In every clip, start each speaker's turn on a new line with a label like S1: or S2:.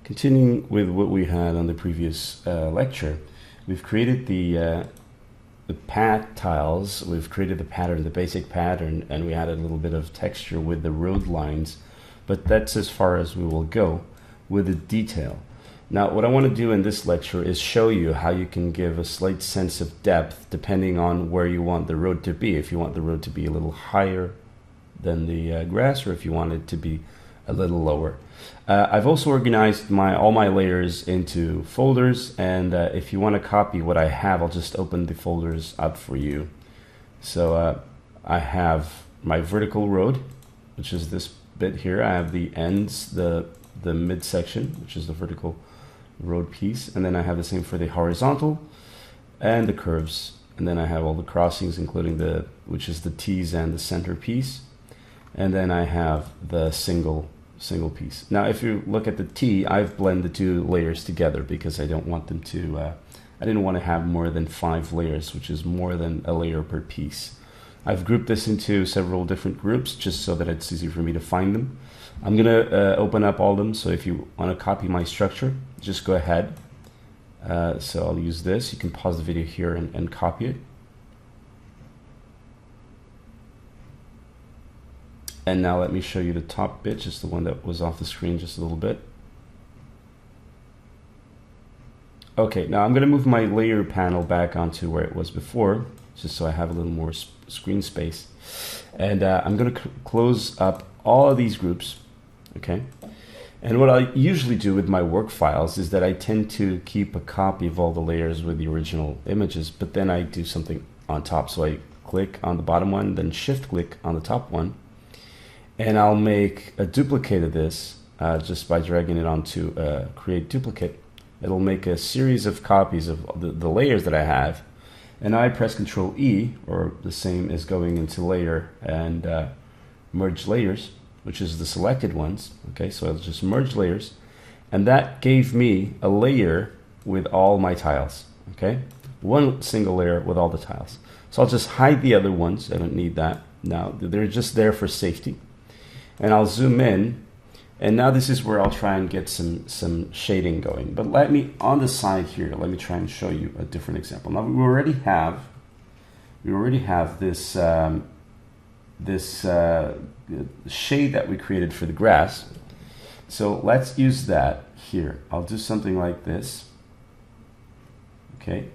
S1: Continuing with what we had on the previous lecture, we've created the pad tiles, we've created the pattern, the basic pattern, and we added a little bit of texture with the road lines, but that's as far as we will go with the detail. Now, what I want to do in this lecture is show you how you can give a slight sense of depth depending on where you want the road to be. If you want the road to be a little higher than the grass, or if you want it to be a little lower. I've also organized all my layers into folders, and if you want to copy what I have, I'll just open the folders up for you. So I have my vertical road, which is this bit here. I have the ends, the midsection, which is the vertical road piece, and then I have the same for the horizontal and the curves, and then I have all the crossings, including which is the T's and the center piece, and then I have the single piece. Now, if you look at the T, I've blended the two layers together because I don't want them to, I didn't want to have more than 5 layers, which is more than a layer per piece. I've grouped this into several different groups just so that it's easy for me to find them. I'm going to open up all of them, so if you want to copy my structure, just go ahead. So I'll use this. You can pause the video here and copy it. And now let me show you the top bit, just the one that was off the screen just a little bit. Okay, now I'm going to move my layer panel back onto where it was before, just so I have a little more screen space. And I'm going to close up all of these groups, okay? And what I usually do with my work files is that I tend to keep a copy of all the layers with the original images, but then I do something on top. So I click on the bottom one, then shift click on the top one, and I'll make a duplicate of this just by dragging it onto create duplicate. It'll make a series of copies of the layers that I have, and I press Control E, or the same as going into layer and merge layers, which is the selected ones. Okay, so I'll just merge layers, and that gave me a layer with all my tiles. Okay, one single layer with all the tiles. So I'll just hide the other ones. I don't need that now. They're just there for safety. And I'll zoom in, and now this is where I'll try and get some shading going. But let me, on the side here, let me try and show you a different example. Now we already have this shade that we created for the grass. So let's use that here. I'll do something like this. Okay,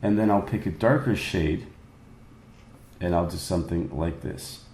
S1: and then I'll pick a darker shade, and I'll do something like this.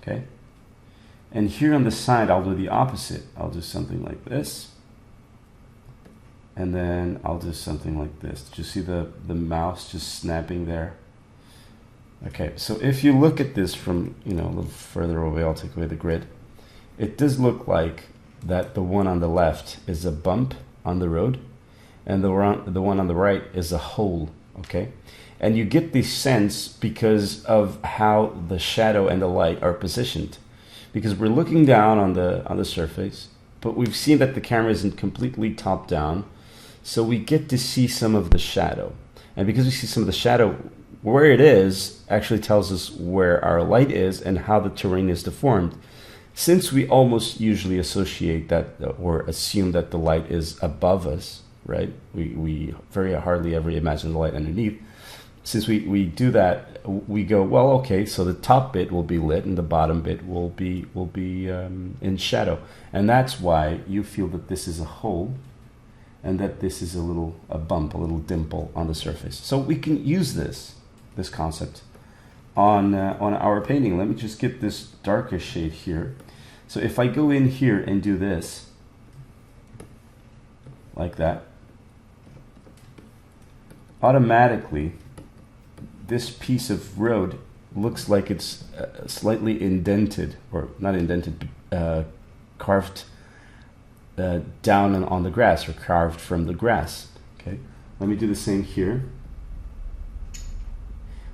S1: Okay. And here on the side, I'll do the opposite. I'll do something like this. And then I'll do something like this. Did you see the mouse just snapping there? Okay, so if you look at this from, a little further away, I'll take away the grid. It does look like that the one on the left is a bump on the road, and the one on the right is a hole, okay? And you get this sense because of how the shadow and the light are positioned. Because we're looking down on the surface, but we've seen that the camera isn't completely top down, so we get to see some of the shadow. And because we see some of the shadow, where it is actually tells us where our light is and how the terrain is deformed. Since we almost usually associate that or assume that the light is above us, right? We very hardly ever imagine the light underneath. Since we do that, we go, well, okay, so the top bit will be lit and the bottom bit will be in shadow. And that's why you feel that this is a hole and that this is a bump, a little dimple on the surface. So we can use this concept on our painting. Let me just get this darker shade here. So if I go in here and do this, like that, automatically, this piece of road looks like it's slightly indented, or not indented, carved down on the grass, or carved from the grass. Okay, let me do the same here.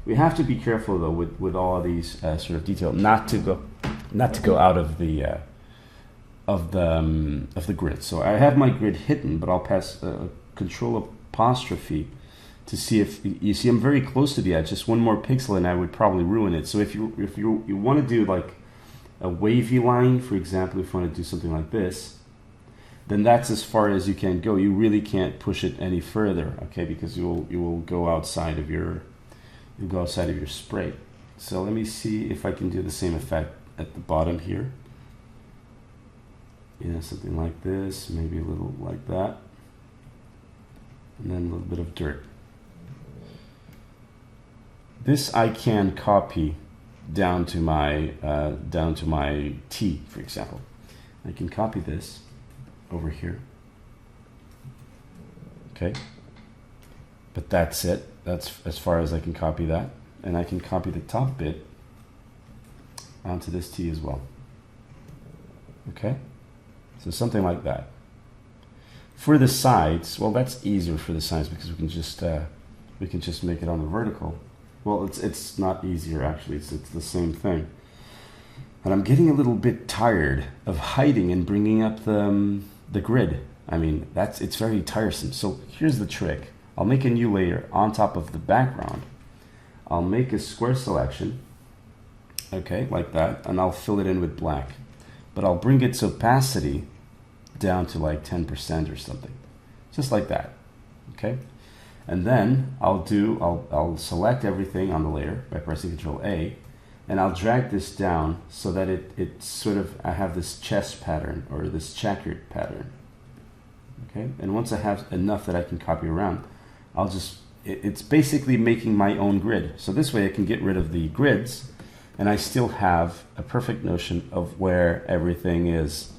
S1: We have to be careful though with all of these sort of detail, not to go out of the grid. So I have my grid hidden, but I'll press Control apostrophe to see if you see I'm very close to the edge. Just one more pixel and I would probably ruin it. So if you want to do like a wavy line, for example, if you want to do something like this, then that's as far as you can go. You really can't push it any further, okay? Because you will go outside of your spray. So let me see if I can do the same effect at the bottom here. Something like this, maybe a little like that, and then a little bit of dirt. This I can copy down to my T, for example. I can copy this over here. Okay, but that's it. That's as far as I can copy that, and I can copy the top bit onto this T as well. Okay, so something like that. For the sides, well, that's easier for the sides because we can just make it on the vertical. Well, it's not easier actually. It's the same thing. And I'm getting a little bit tired of hiding and bringing up the grid. I mean, it's very tiresome. So here's the trick. I'll make a new layer on top of the background. I'll make a square selection, okay, like that, and I'll fill it in with black. But I'll bring its opacity down to like 10% or something, just like that, okay? And then I'll select everything on the layer by pressing Ctrl A, and I'll drag this down so that it sort of, I have this chess pattern or this checkered pattern, okay? And once I have enough that I can copy around, it's basically making my own grid. So this way I can get rid of the grids and I still have a perfect notion of where everything is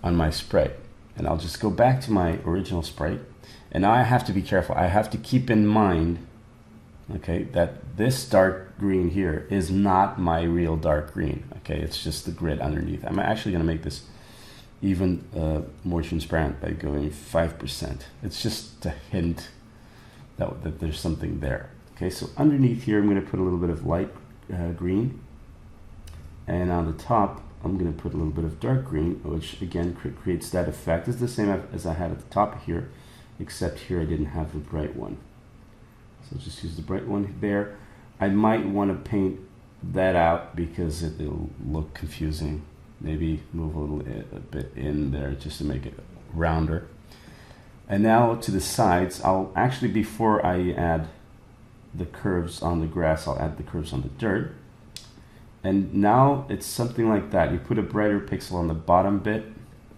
S1: on my spray. And I'll just go back to my original spray. And now I have to be careful. I have to keep in mind, okay, that this dark green here is not my real dark green. Okay, it's just the grid underneath. I'm actually going to make this even more transparent by going 5%. It's just a hint that there's something there. Okay, so underneath here, I'm going to put a little bit of light green. And on the top, I'm going to put a little bit of dark green, which again creates that effect. It's the same as I had at the top here, except here I didn't have the bright one. So just use the bright one there. I might want to paint that out because it'll look confusing. Maybe move a bit in there just to make it rounder. And now to the sides, I'll actually, before I add the curves on the grass, I'll add the curves on the dirt. And now it's something like that. You put a brighter pixel on the bottom bit,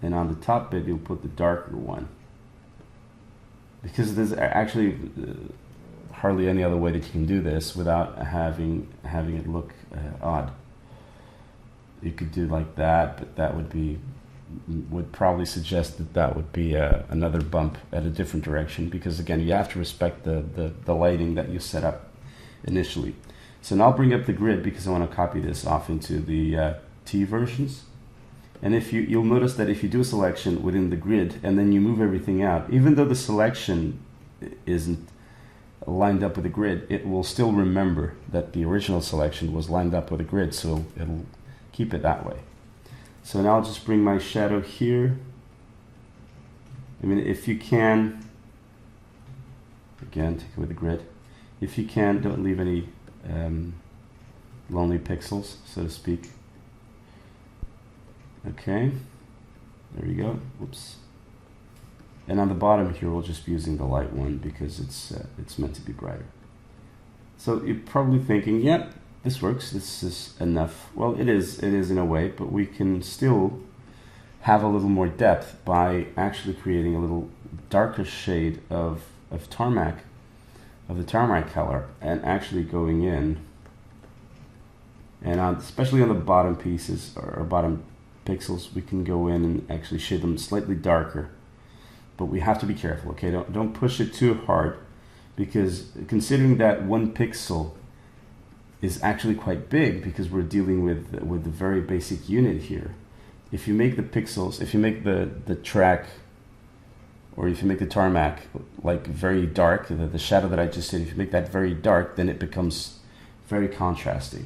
S1: and on the top bit, you'll put the darker one. Because there's actually hardly any other way that you can do this without having it look odd. You could do like that, but that would probably suggest that would be another bump at a different direction, because again, you have to respect the lighting that you set up initially. So now I'll bring up the grid because I want to copy this off into the T versions. And if you'll notice that if you do a selection within the grid and then you move everything out, even though the selection isn't lined up with the grid, it will still remember that the original selection was lined up with a grid, so it'll keep it that way. So now I'll just bring my shadow here. I mean, if you can, again, take away the grid. If you can, don't leave any lonely pixels, so to speak. Okay, there you go. Oops. And on the bottom here, we'll just be using the light one because it's meant to be brighter. So you're probably thinking, yep, this works. This is enough. Well, it is in a way, but we can still have a little more depth by actually creating a little darker shade of tarmac, of the tarmac color, and actually going in and especially on the bottom pieces or bottom pixels, we can go in and actually shade them slightly darker. But we have to be careful, okay? Don't push it too hard, because considering that 1 pixel is actually quite big, because we're dealing with the very basic unit here. If you make the pixels, if you make the track, or if you make the tarmac like very dark, the shadow that I just did, if you make that very dark, then it becomes very contrasty.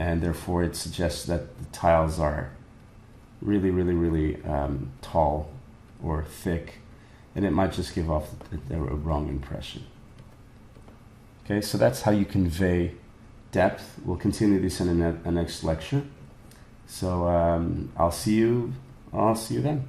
S1: And therefore it suggests that the tiles are really, really, really tall or thick, and it might just give off a wrong impression. Okay, so that's how you convey depth. We'll continue this in a next lecture. So I'll see you then.